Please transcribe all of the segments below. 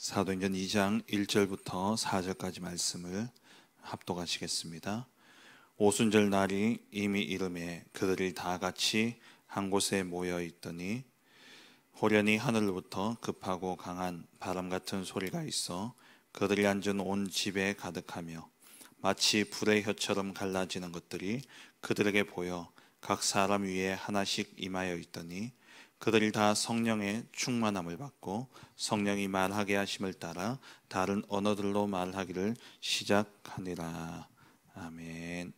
사도행전 2장 1절부터 4절까지 말씀을 합독하시겠습니다. 오순절 날이 이미 이름에 그들이 다 같이 한 곳에 모여 있더니 호련히 하늘로부터 급하고 강한 바람 같은 소리가 있어 그들이 앉은 온 집에 가득하며 마치 불의 혀처럼 갈라지는 것들이 그들에게 보여 각 사람 위에 하나씩 임하여 있더니 그들이 다 성령의 충만함을 받고 성령이 말하게 하심을 따라 다른 언어들로 말하기를 시작하니라. 아멘.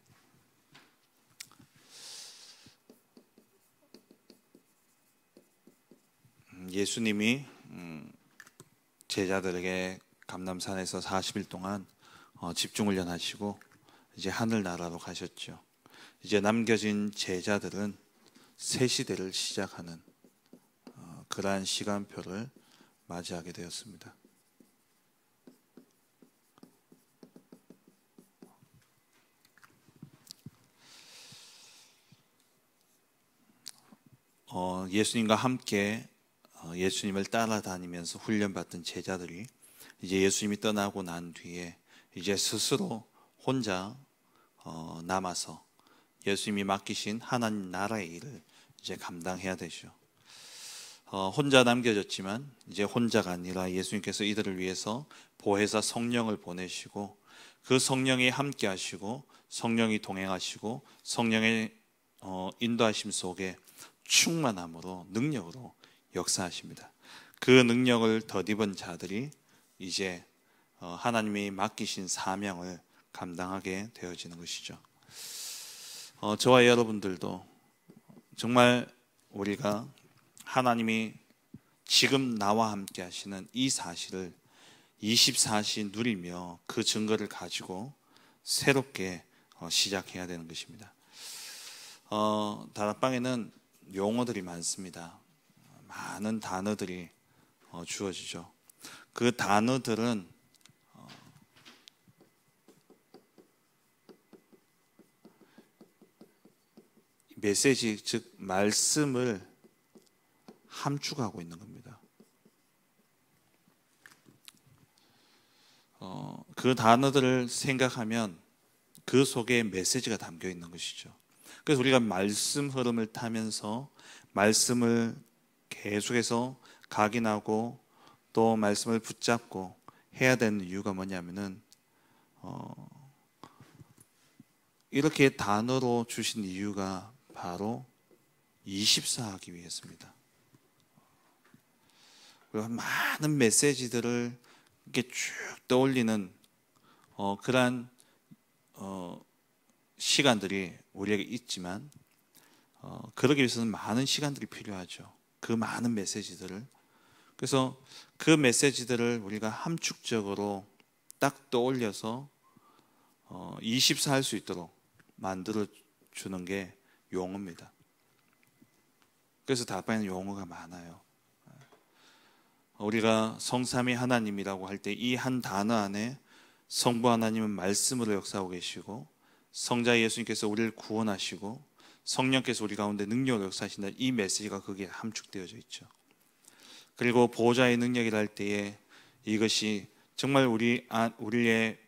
예수님이 제자들에게 감람산에서 40일 동안 집중훈련하시고 이제 하늘나라로 가셨죠. 이제 남겨진 제자들은 새 시대를 시작하는 그러한 시간표를 맞이하게 되었습니다. 예수님과 함께 예수님을 따라다니면서 훈련받던 제자들이 이제 예수님이 떠나고 난 뒤에 이제 스스로 혼자 남아서 예수님이 맡기신 하나님 나라의 일을 이제 감당해야 되죠. 혼자 남겨졌지만 이제 혼자가 아니라 예수님께서 이들을 위해서 보혜사 성령을 보내시고 그 성령이 함께 하시고 성령이 동행하시고 성령의 인도하심 속에 충만함으로 능력으로 역사하십니다. 그 능력을 덧입은 자들이 이제 하나님이 맡기신 사명을 감당하게 되어지는 것이죠. 저와 여러분들도 정말 우리가 하나님이 지금 나와 함께 하시는 이 사실을 24시 누리며 그 증거를 가지고 새롭게 시작해야 되는 것입니다. 다락방에는 용어들이 많습니다. 많은 단어들이 주어지죠. 그 단어들은 메시지, 즉 말씀을 함축하고 있는 겁니다. 그 단어들을 생각하면 그 속에 메시지가 담겨 있는 것이죠. 그래서 우리가 말씀 흐름을 타면서 말씀을 계속해서 각인하고 또 말씀을 붙잡고 해야 되는 이유가 뭐냐면은 이렇게 단어로 주신 이유가 바로 24 하기 위해서입니다. 많은 메시지들을 이렇게 쭉 떠올리는 그러한 시간들이 우리에게 있지만 그러기 위해서는 많은 시간들이 필요하죠. 그 많은 메시지들을. 그래서 그 메시지들을 우리가 함축적으로 딱 떠올려서 24 할 수 있도록 만들어 주는 게 용어입니다. 그래서 다락방에는 용어가 많아요. 우리가 성삼위 하나님이라고 할 때 이 한 단어 안에 성부 하나님은 말씀으로 역사하고 계시고 성자 예수님께서 우리를 구원하시고 성령께서 우리 가운데 능력으로 역사하신다. 이 메시지가 거기에 함축되어져 있죠. 그리고 보호자의 능력이라 할 때에 이것이 정말 우리의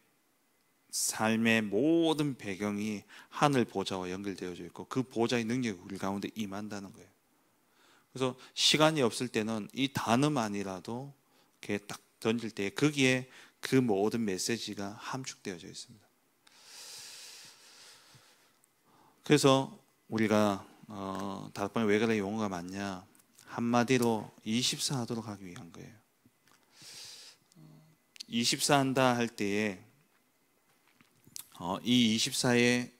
삶의 모든 배경이 하늘 보좌와 연결되어져 있고 그 보좌의 능력이 우리 가운데 임한다는 거예요. 그래서 시간이 없을 때는 이 단어만이라도 이렇게 딱 던질 때 거기에 그 모든 메시지가 함축되어져 있습니다. 그래서 우리가 다락방에 왜 그래 용어가 많냐? 한마디로 24 하도록 하기 위한 거예요. 24 한다 할 때에 이 24의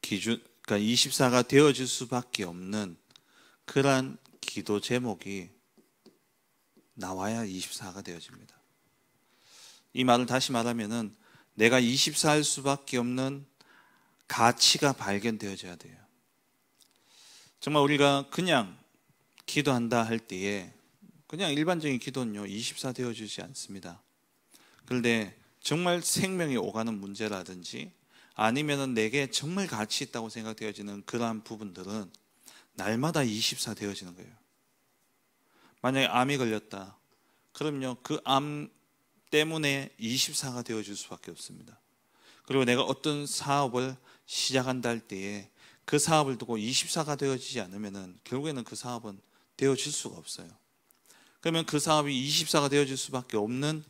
기준, 그러니까 24가 되어질 수밖에 없는 그러한 기도 제목이 나와야 24가 되어집니다. 이 말을 다시 말하면은 내가 24 할 수밖에 없는 가치가 발견되어져야 돼요. 정말 우리가 그냥 기도한다 할 때에 그냥 일반적인 기도는요 24 되어지지 않습니다. 그런데 정말 생명이 오가는 문제라든지 아니면은 내게 정말 가치 있다고 생각되어지는 그러한 부분들은 날마다 24 되어지는 거예요. 만약에 암이 걸렸다. 그럼요, 그 암 때문에 24가 되어질 수밖에 없습니다. 그리고 내가 어떤 사업을 시작한다 할 때에 그 사업을 두고 24가 되어지지 않으면 결국에는 그 사업은 되어질 수가 없어요. 그러면 그 사업이 24가 되어질 수밖에 없는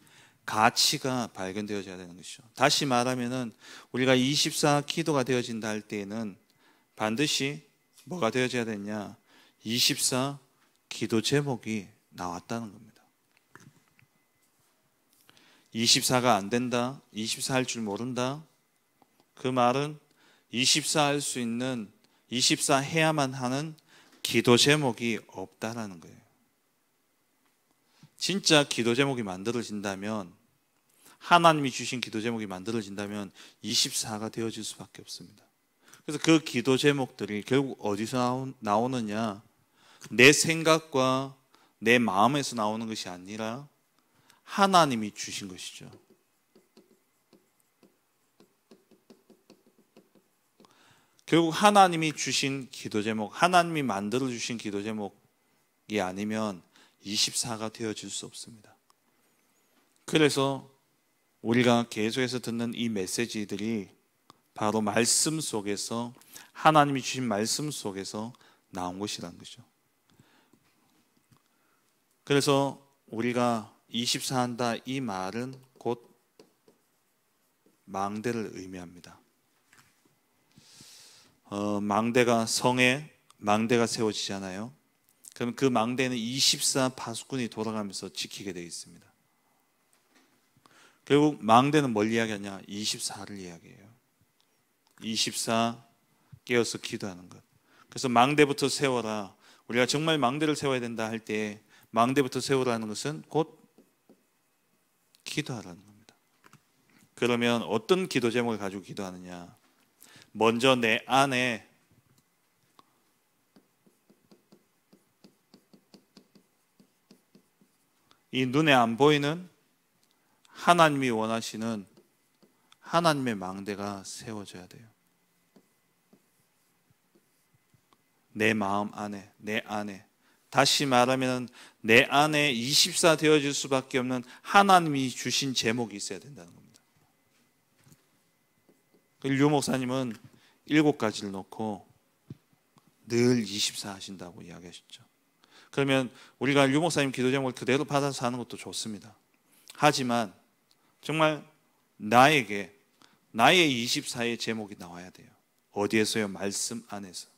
가치가 발견되어져야 되는 것이죠. 다시 말하면은 우리가 24 기도가 되어진다 할 때에는 반드시 뭐가 되어져야 되냐? 24 기도 제목이 나왔다는 겁니다. 24가 안 된다, 24 할 줄 모른다, 그 말은 24 할 수 있는, 24 해야만 하는 기도 제목이 없다라는 거예요. 진짜 기도 제목이 만들어진다면, 하나님이 주신 기도 제목이 만들어진다면 24가 되어질 수밖에 없습니다. 그래서 그 기도 제목들이 결국 어디서 나오느냐? 내 생각과 내 마음에서 나오는 것이 아니라 하나님이 주신 것이죠. 결국 하나님이 주신 기도 제목, 하나님이 만들어 주신 기도 제목이 아니면 24가 되어질 수 없습니다. 그래서 우리가 계속해서 듣는 이 메시지들이 바로 말씀 속에서, 하나님이 주신 말씀 속에서 나온 것이라는 거죠. 그래서 우리가 24 한다, 이 말은 곧 망대를 의미합니다. 망대가, 성에 망대가 세워지잖아요. 그럼 그 망대는 24 파수꾼이 돌아가면서 지키게 되어 있습니다. 결국 망대는 뭘 이야기하냐? 24를 이야기해요. 24 깨어서 기도하는 것. 그래서 망대부터 세워라. 우리가 정말 망대를 세워야 된다 할 때 망대부터 세우라는 것은 곧 기도하라는 겁니다. 그러면 어떤 기도 제목을 가지고 기도하느냐? 먼저 내 안에 이 눈에 안 보이는 하나님이 원하시는 하나님의 망대가 세워져야 돼요. 내 마음 안에, 내 안에. 다시 말하면 내 안에 24 되어질 수밖에 없는 하나님이 주신 제목이 있어야 된다는 겁니다. 류 목사님은 7가지를 놓고 늘 24 하신다고 이야기하셨죠. 그러면 우리가 류 목사님 기도 제목을 그대로 받아서 하는 것도 좋습니다. 하지만 정말 나에게 나의 24의 제목이 나와야 돼요. 어디에서요? 말씀 안에서.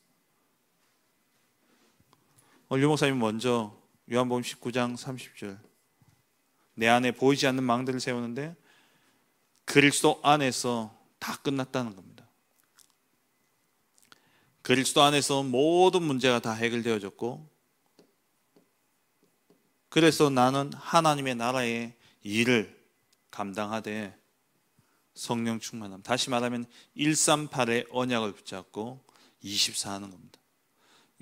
류 목사님 먼저 요한복음 19장 30절, 내 안에 보이지 않는 망대를 세우는데 그리스도 안에서 다 끝났다는 겁니다. 그리스도 안에서 모든 문제가 다 해결되어졌고, 그래서 나는 하나님의 나라의 일을 감당하되 성령 충만함. 다시 말하면 138의 언약을 붙잡고 24 하는 겁니다.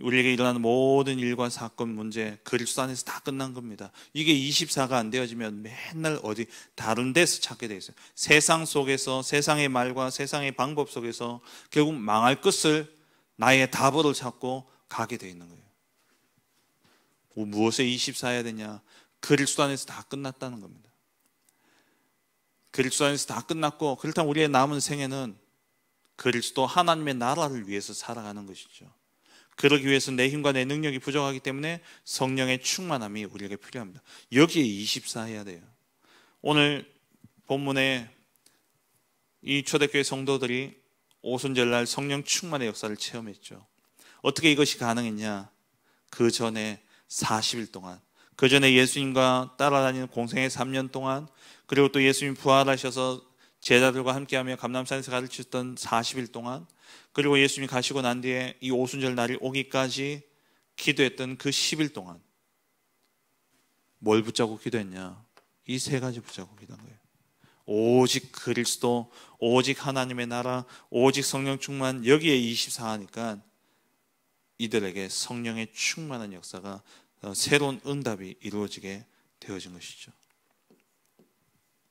우리에게 일어나는 모든 일과 사건, 문제 그리스도 안에서 다 끝난 겁니다. 이게 24가 안 되어지면 맨날 어디 다른 데서 찾게 돼 있어요. 세상 속에서, 세상의 말과 세상의 방법 속에서 결국 망할 것을 나의 답을 찾고 가게 돼 있는 거예요. 무엇에 24 해야 되냐? 그리스도 안에서 다 끝났다는 겁니다. 그리스도 안에서 다 끝났고, 그렇다면 우리의 남은 생애는 그리스도 하나님의 나라를 위해서 살아가는 것이죠. 그러기 위해서 내 힘과 내 능력이 부족하기 때문에 성령의 충만함이 우리에게 필요합니다. 여기에 24 해야 돼요. 오늘 본문에 이 초대교회 성도들이 오순절날 성령 충만의 역사를 체험했죠. 어떻게 이것이 가능했냐? 그 전에 40일 동안, 그 전에 예수님과 따라다니는 공생의 3년 동안, 그리고 또 예수님 부활하셔서 제자들과 함께하며 감람산에서 가르치셨던 40일 동안, 그리고 예수님이 가시고 난 뒤에 이 오순절 날이 오기까지 기도했던 그 10일 동안 뭘 붙잡고 기도했냐? 이 3가지 붙잡고 기도한 거예요. 오직 그리스도, 오직 하나님의 나라, 오직 성령 충만, 여기에 24 하니까 이들에게 성령의 충만한 역사가, 새로운 응답이 이루어지게 되어진 것이죠.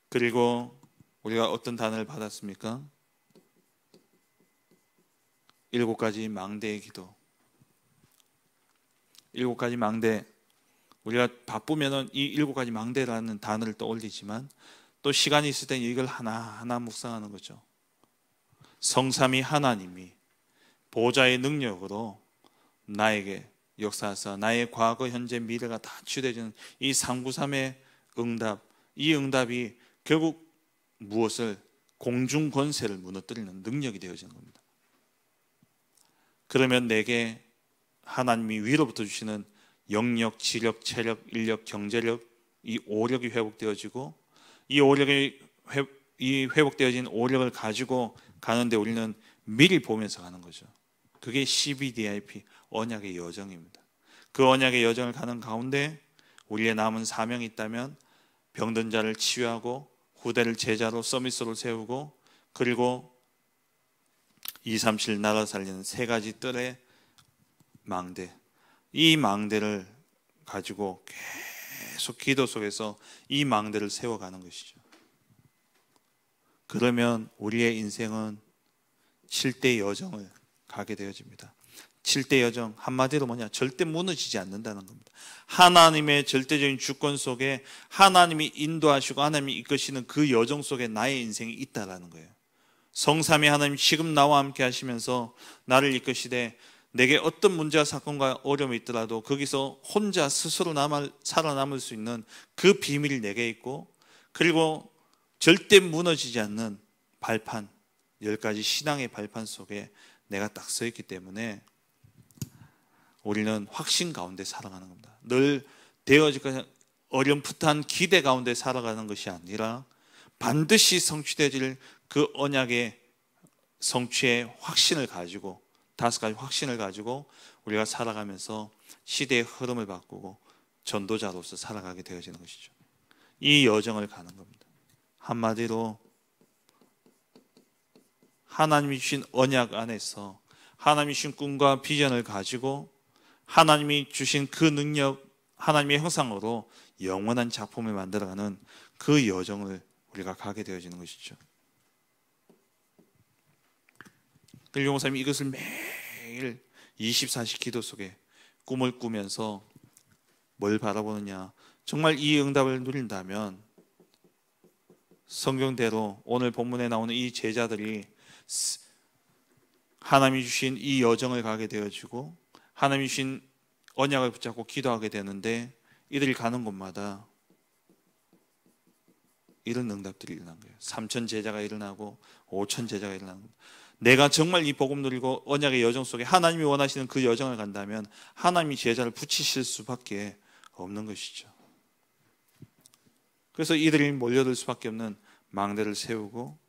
그리고 우리가 어떤 단어를 받았습니까? 7가지 망대의 기도. 7가지 망대. 우리가 바쁘면은 이 7가지 망대라는 단어를 떠올리지만 또 시간이 있을 때 이걸 하나하나 묵상하는 거죠. 성삼위 하나님이 보좌의 능력으로 나에게 역사하사 나의 과거, 현재, 미래가 다 치유되는 이 393의 응답, 이 응답이 결국 무엇을? 공중 권세를 무너뜨리는 능력이 되어지는 겁니다. 그러면 내게 하나님이 위로부터 주시는 영력, 지력, 체력, 인력, 경제력, 이 오력이 회복되어지고 이 회복되어진 오력을 가지고 가는데 우리는 미리 보면서 가는 거죠. 그게 CBDIP 언약의 여정입니다. 그 언약의 여정을 가는 가운데 우리의 남은 사명이 있다면 병든 자를 치유하고 후대를 제자로 서밋으로 세우고 그리고 237 나라 살리는 3가지 뜰의 망대, 이 망대를 가지고 계속 기도 속에서 이 망대를 세워가는 것이죠. 그러면 우리의 인생은 7대 여정을 가게 되어집니다. 7대 여정, 한마디로 뭐냐? 절대 무너지지 않는다는 겁니다. 하나님의 절대적인 주권 속에 하나님이 인도하시고 하나님이 이끄시는 그 여정 속에 나의 인생이 있다라는 거예요. 성삼위 하나님 지금 나와 함께 하시면서 나를 이끄시되 내게 어떤 문제와 사건과 어려움이 있더라도 거기서 혼자 스스로 살아남을 수 있는 그 비밀이 내게 있고 그리고 절대 무너지지 않는 발판, 10가지 신앙의 발판 속에 내가 딱 서 있기 때문에 우리는 확신 가운데 살아가는 겁니다. 늘 되어질 어렴풋한 기대 가운데 살아가는 것이 아니라 반드시 성취되어질 그 언약의 성취의 확신을 가지고 5가지 확신을 가지고 우리가 살아가면서 시대의 흐름을 바꾸고 전도자로서 살아가게 되어지는 것이죠. 이 여정을 가는 겁니다. 한마디로 하나님이 주신 언약 안에서 하나님이 주신 꿈과 비전을 가지고 하나님이 주신 그 능력, 하나님의 형상으로 영원한 작품을 만들어가는 그 여정을 우리가 가게 되어지는 것이죠. 뜰용 목사님이 이것을 매일 24시 기도 속에 꿈을 꾸면서 뭘 바라보느냐, 정말 이 응답을 누린다면 성경대로 오늘 본문에 나오는 이 제자들이 하나님이 주신 이 여정을 가게 되어지고 하나님이 주신 언약을 붙잡고 기도하게 되는데 이들이 가는 곳마다 이런 응답들이 일어난 거예요. 3,000 제자가 일어나고 5,000 제자가 일어나는 겁니다. 내가 정말 이 복음 누리고 언약의 여정 속에 하나님이 원하시는 그 여정을 간다면 하나님이 제자를 붙이실 수밖에 없는 것이죠. 그래서 이들이 몰려들 수밖에 없는 망대를 세우고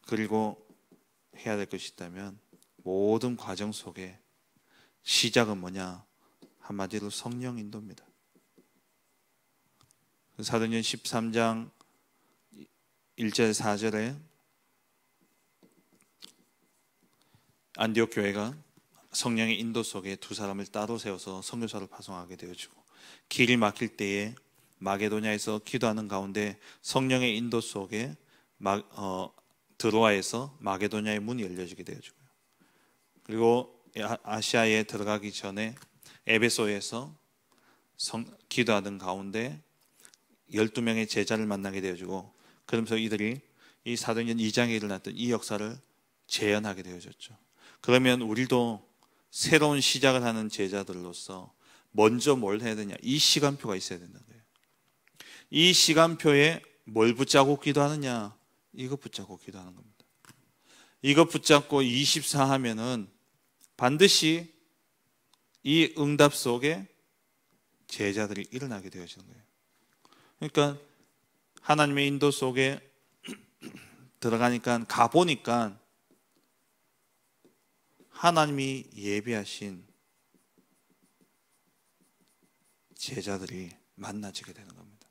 그리고 해야 될 것이 있다면 모든 과정 속에 시작은 뭐냐? 한마디로 성령 인도입니다. 사도행전 13장 1절 4절에 안디옥 교회가 성령의 인도 속에 2사람을 따로 세워서 선교사를 파송하게 되어지고 길이 막힐 때에 마게도냐에서 기도하는 가운데 성령의 인도 속에 드로아에서 마게도냐의 문이 열려지게 되어지고요. 그리고 아시아에 들어가기 전에 에베소에서 기도하던 가운데 12명의 제자를 만나게 되어지고 그러면서 이들이 이 사도행전 2장에 일어났던 이 역사를 재현하게 되어졌죠. 그러면 우리도 새로운 시작을 하는 제자들로서 먼저 뭘 해야 되냐? 이 시간표가 있어야 된다는 거예요. 이 시간표에 뭘 붙잡고 기도하느냐? 이거 붙잡고 기도하는 겁니다. 이거 붙잡고 24 하면은 반드시 이 응답 속에 제자들이 일어나게 되어지는 거예요. 그러니까 하나님의 인도 속에 들어가니까 가보니까 하나님이 예비하신 제자들이 만나지게 되는 겁니다.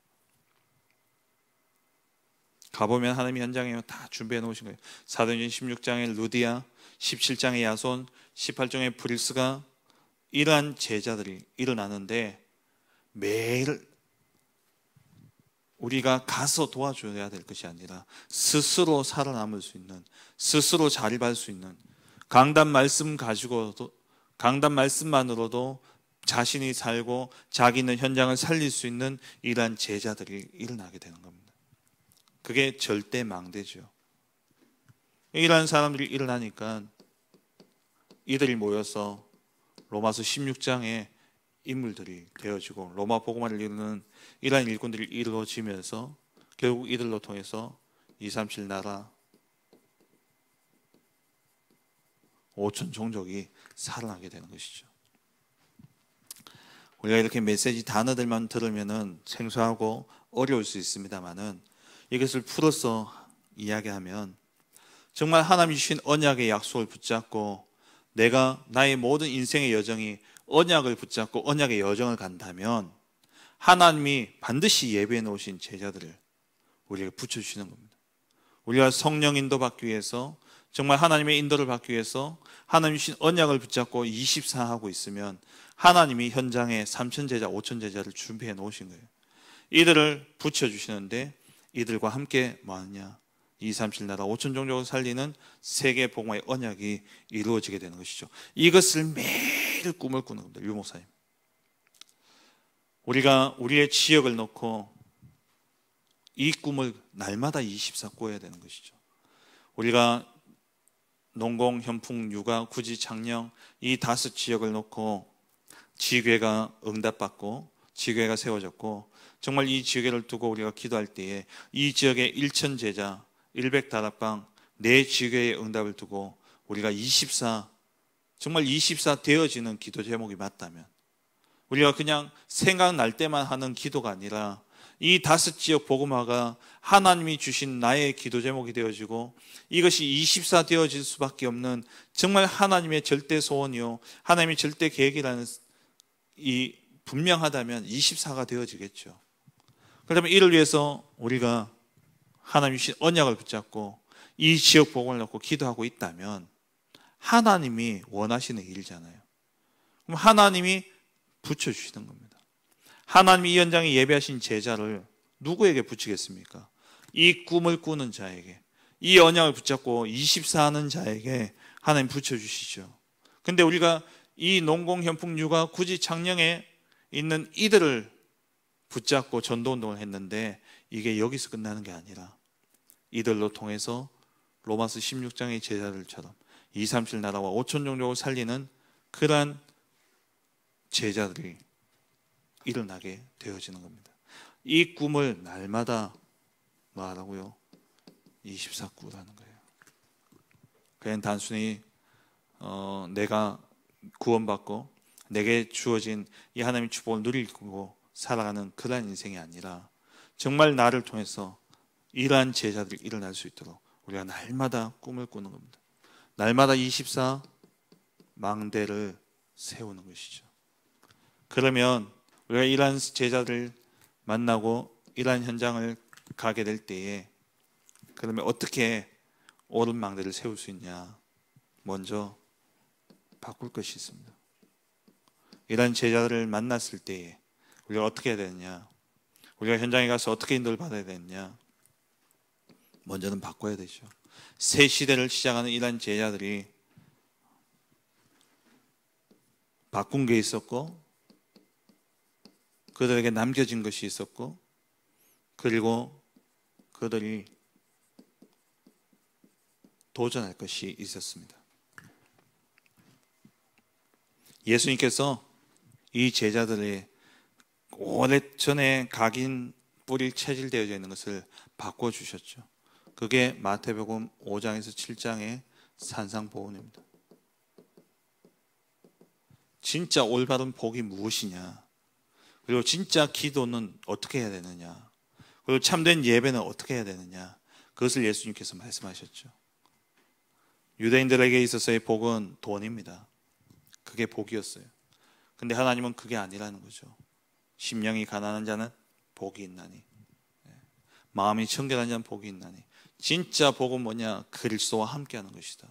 가보면 하나님이 현장에 다 준비해 놓으신 거예요. 사도행전 16장의 루디아, 17장의 야손, 18장의 브리스가 이러한 제자들이 일어나는데 매일 우리가 가서 도와줘야 될 것이 아니라 스스로 살아남을 수 있는, 스스로 자립할 수 있는 강단 말씀 가지고도, 강단 말씀만으로도 자신이 살고 자기 있는 현장을 살릴 수 있는 이러한 제자들이 일어나게 되는 겁니다. 그게 절대 망대죠. 이러한 사람들이 일어나니까 이들이 모여서 로마서 16장의 인물들이 되어지고 로마 복음화를 이루는 이러한 일꾼들이 이루어지면서 결국 이들로 통해서 237 나라 5천 종족이 살아나게 되는 것이죠. 우리가 이렇게 메시지 단어들만 들으면 생소하고 어려울 수 있습니다만은 이것을 풀어서 이야기하면 정말 하나님이 주신 언약의 약속을 붙잡고 내가 나의 모든 인생의 여정이 언약을 붙잡고 언약의 여정을 간다면 하나님이 반드시 예배해 놓으신 제자들을 우리에게 붙여주시는 겁니다. 우리가 성령 인도 받기 위해서 정말 하나님의 인도를 받기 위해서 하나님 주신 언약을 붙잡고 24하고 있으면 하나님이 현장에 3천 제자, 5천 제자를 준비해 놓으신 거예요. 이들을 붙여주시는데 이들과 함께 뭐하느냐? 237 나라 5천 종족을 살리는 세계 복음화의 언약이 이루어지게 되는 것이죠. 이것을 매일 꿈을 꾸는 겁니다. 유 목사님. 우리가 우리의 지역을 놓고 이 꿈을 날마다 24 꿔야 되는 것이죠. 우리가 농공, 현풍, 육아, 구지, 창녕 이 5 지역을 놓고 지교회가 응답받고 지교회가 세워졌고 정말 이 지교회를 두고 우리가 기도할 때에 이 지역의 1천 제자 100다락방 내 지교회의 응답을 두고 우리가 24 정말 24 되어지는 기도 제목이 맞다면 우리가 그냥 생각날 때만 하는 기도가 아니라 이 5 지역 복음화가 하나님이 주신 나의 기도 제목이 되어지고 이것이 24 되어질 수밖에 없는 정말 하나님의 절대 소원이요 하나님의 절대 계획이라는 이 분명하다면 24가 되어지겠죠. 그렇다면 이를 위해서 우리가 하나님이 주신 언약을 붙잡고 이 지역 복음을 놓고 기도하고 있다면 하나님이 원하시는 일이잖아요. 그럼 하나님이 붙여주시는 겁니다. 하나님이 이 현장에 예배하신 제자를 누구에게 붙이겠습니까? 이 꿈을 꾸는 자에게, 이 언약을 붙잡고 24하는 자에게 하나님 붙여주시죠. 근데 우리가 이 농공, 현풍, 육아, 구지, 창녕에 있는 이들을 붙잡고 전도운동을 했는데 이게 여기서 끝나는 게 아니라 이들로 통해서 로마서 16장의 제자들처럼 237 나라와 5천 종족을 살리는 그러한 제자들이 일어나게 되어지는 겁니다. 이 꿈을 날마다 뭐하라고요? 24 꾸라는 거예요. 그냥 단순히 내가 구원받고 내게 주어진 이 하나님의 축복을 누리고 살아가는 그러한 인생이 아니라 정말 나를 통해서 이러한 제자들이 일어날 수 있도록 우리가 날마다 꿈을 꾸는 겁니다. 날마다 24 망대를 세우는 것이죠. 그러면 우리가 이러한 제자들 만나고 이러한 현장을 가게 될 때에 그러면 어떻게 옳은 망대를 세울 수 있냐? 먼저 바꿀 것이 있습니다. 이러한 제자들을 만났을 때에 우리가 어떻게 해야 되느냐? 우리가 현장에 가서 어떻게 인도를 받아야 되느냐? 먼저는 바꿔야 되죠. 새 시대를 시작하는 이러한 제자들이 바꾼 게 있었고 그들에게 남겨진 것이 있었고 그리고 그들이 도전할 것이 있었습니다. 예수님께서 이 제자들의 오래전에 각인 뿌리 체질되어져 있는 것을 바꿔주셨죠. 그게 마태복음 5장에서 7장의 산상보훈입니다. 진짜 올바른 복이 무엇이냐? 그리고 진짜 기도는 어떻게 해야 되느냐? 그리고 참된 예배는 어떻게 해야 되느냐? 그것을 예수님께서 말씀하셨죠. 유대인들에게 있어서의 복은 돈입니다. 그게 복이었어요. 근데 하나님은 그게 아니라는 거죠. 심령이 가난한 자는 복이 있나니 마음이 청결한 자는 복이 있나니 진짜 복은 뭐냐? 그리스도와 함께하는 것이다.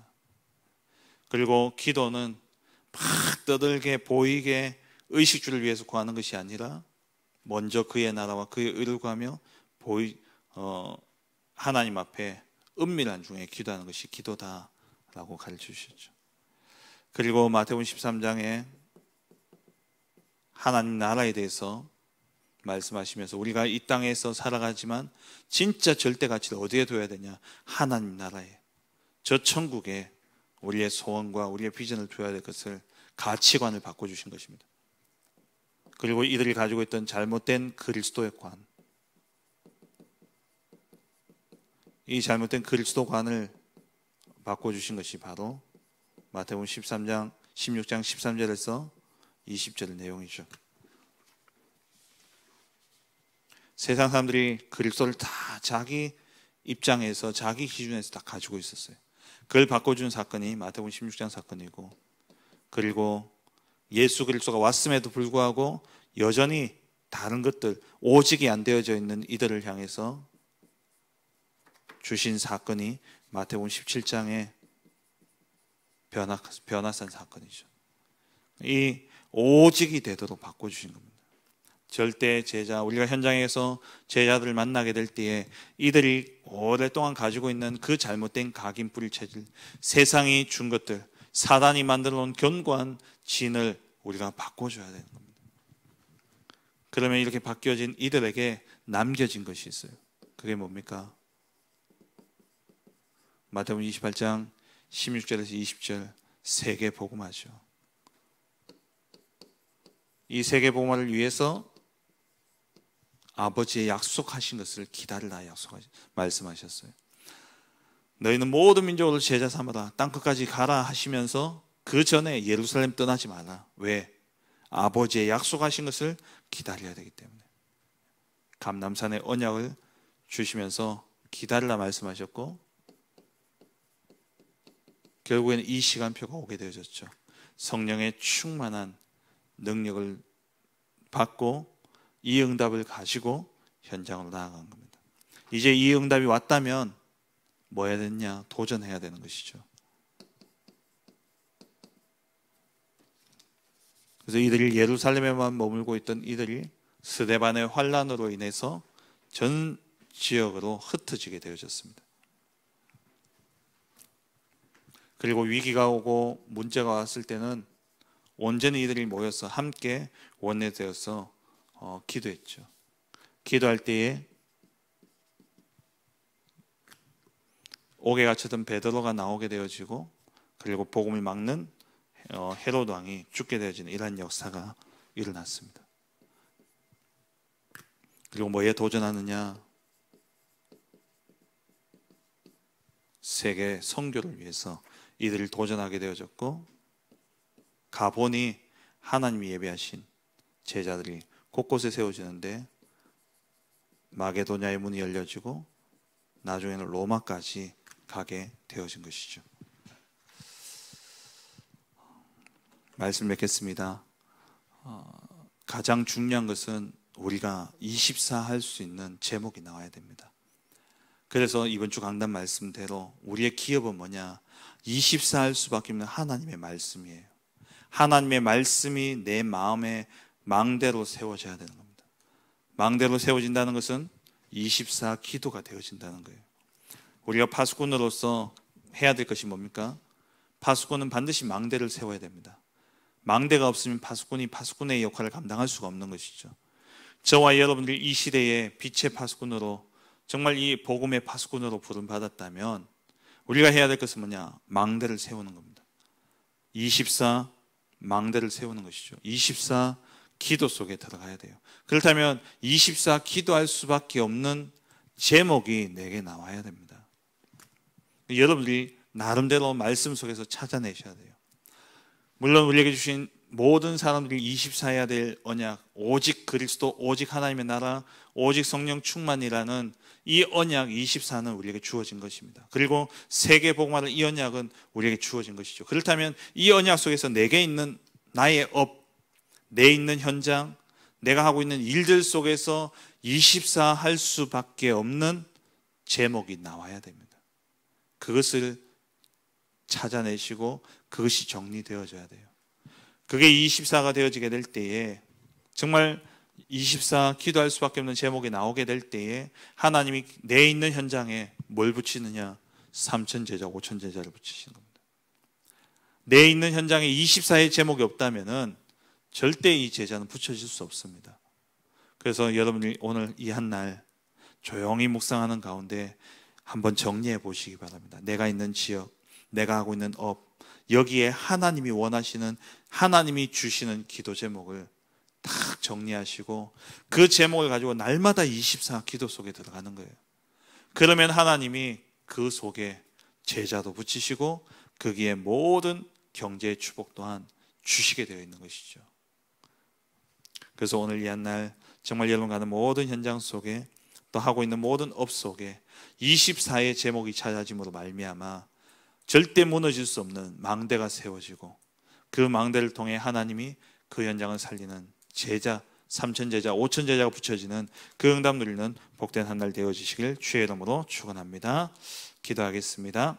그리고 기도는 막 떠들게 보이게 의식주를 위해서 구하는 것이 아니라 먼저 그의 나라와 그의 의를 구하며 하나님 앞에 은밀한 중에 기도하는 것이 기도다라고 가르쳐 주셨죠. 그리고 마태복음 13장에 하나님 나라에 대해서 말씀하시면서 우리가 이 땅에서 살아가지만 진짜 절대 가치를 어디에 둬야 되냐? 하나님 나라에, 저 천국에 우리의 소원과 우리의 비전을 둬야 될 것을, 가치관을 바꿔주신 것입니다. 그리고 이들이 가지고 있던 잘못된 그리스도의 관, 이 잘못된 그리스도관을 바꿔주신 것이 바로 마태복음 16장 13절에서 20절 내용이죠. 세상 사람들이 그리스도를 다 자기 입장에서, 자기 기준에서 다 가지고 있었어요. 그걸 바꿔준 사건이 마태복음 16장 사건이고, 그리고 예수 그리스도가 왔음에도 불구하고 여전히 다른 것들, 오직이 안 되어져 있는 이들을 향해서 주신 사건이 마태복음 17장의 변화산 사건이죠. 이 오직이 되도록 바꿔주신 겁니다. 절대 제자, 우리가 현장에서 제자들을 만나게 될 때에 이들이 오랫동안 가지고 있는 그 잘못된 각인 뿌리 체질, 세상이 준 것들, 사단이 만들어 놓은 견고한 진을 우리가 바꿔줘야 되는 겁니다. 그러면 이렇게 바뀌어진 이들에게 남겨진 것이 있어요. 그게 뭡니까? 마태복음 28장 16절에서 20절 세계 복음화죠. 이 세계 복음화를 위해서 아버지의 약속하신 것을 기다리라 말씀하셨어요. 너희는 모든 민족을 제자 삼아라, 땅끝까지 가라 하시면서 그 전에 예루살렘 떠나지 마라. 왜? 아버지의 약속하신 것을 기다려야 되기 때문에. 감람산의 언약을 주시면서 기다리라 말씀하셨고, 결국에는 이 시간표가 오게 되어졌죠. 성령의 충만한 능력을 받고 이 응답을 가지고 현장으로 나아간 겁니다. 이제 이 응답이 왔다면 뭐 해야 되냐? 도전해야 되는 것이죠. 그래서 이들이 예루살렘에만 머물고 있던 이들이 스데반의 환란으로 인해서 전 지역으로 흩어지게 되어졌습니다. 그리고 위기가 오고 문제가 왔을 때는 온전히 이들이 모여서 함께 원내되어서 기도했죠. 기도할 때에 옥에 갇혔던 베드로가 나오게 되어지고, 그리고 복음을 막는 헤롯 왕이 죽게 되어지는 이러한 역사가 일어났습니다. 그리고 뭐에 도전하느냐? 세계 선교를 위해서 이들을 도전하게 되어졌고, 가보니 하나님이 예배하신 제자들이 곳곳에 세워지는데 마게도냐의 문이 열려지고 나중에는 로마까지 가게 되어진 것이죠. 말씀 맺겠습니다. 가장 중요한 것은 우리가 24 할 수 있는 제목이 나와야 됩니다. 그래서 이번 주 강단 말씀대로 우리의 기업은 뭐냐? 24 할 수밖에 없는 하나님의 말씀이에요. 하나님의 말씀이 내 마음에 망대로 세워져야 되는 겁니다. 망대로 세워진다는 것은 24 기도가 되어진다는 거예요. 우리가 파수꾼으로서 해야 될 것이 뭡니까? 파수꾼은 반드시 망대를 세워야 됩니다. 망대가 없으면 파수꾼이 파수꾼의 역할을 감당할 수가 없는 것이죠. 저와 여러분들이 이 시대에 빛의 파수꾼으로, 정말 이 복음의 파수꾼으로 부름받았다면 우리가 해야 될 것은 뭐냐? 망대를 세우는 겁니다. 24 망대를 세우는 것이죠. 24 기도 속에 들어가야 돼요. 그렇다면 24 기도할 수밖에 없는 제목이 내게 나와야 됩니다. 여러분들이 나름대로 말씀 속에서 찾아내셔야 돼요. 물론 우리에게 주신 모든 사람들이 24 해야 될 언약, 오직 그리스도, 오직 하나님의 나라, 오직 성령 충만이라는 이 언약 24는 우리에게 주어진 것입니다. 그리고 세계 복음화를 이 언약은 우리에게 주어진 것이죠. 그렇다면 이 언약 속에서 내게 있는 나의 업, 내 있는 현장, 내가 하고 있는 일들 속에서 24 할 수밖에 없는 제목이 나와야 됩니다. 그것을 찾아내시고 그것이 정리되어져야 돼요. 그게 24가 되어지게 될 때에, 정말 24 기도할 수밖에 없는 제목이 나오게 될 때에 하나님이 내 있는 현장에 뭘 붙이느냐? 3,000 제자, 5,000 제자를 붙이시는 겁니다. 내 있는 현장에 24의 제목이 없다면은 절대 이 제자는 붙여질 수 없습니다. 그래서 여러분이 오늘 이 한 날 조용히 묵상하는 가운데 한번 정리해 보시기 바랍니다. 내가 있는 지역, 내가 하고 있는 업, 여기에 하나님이 원하시는, 하나님이 주시는 기도 제목을 딱 정리하시고 그 제목을 가지고 날마다 24 기도 속에 들어가는 거예요. 그러면 하나님이 그 속에 제자도 붙이시고 거기에 모든 경제의 축복 또한 주시게 되어 있는 것이죠. 그래서 오늘 이 한 날 정말 여러분 가는 모든 현장 속에 또 하고 있는 모든 업 속에 24의 제목이 찾아짐으로 말미암아 절대 무너질 수 없는 망대가 세워지고 그 망대를 통해 하나님이 그 현장을 살리는 제자, 3천 제자, 5천 제자가 붙여지는 그 응답 누리는 복된 한 날 되어지시길 주의 이름으로 축원합니다. 기도하겠습니다.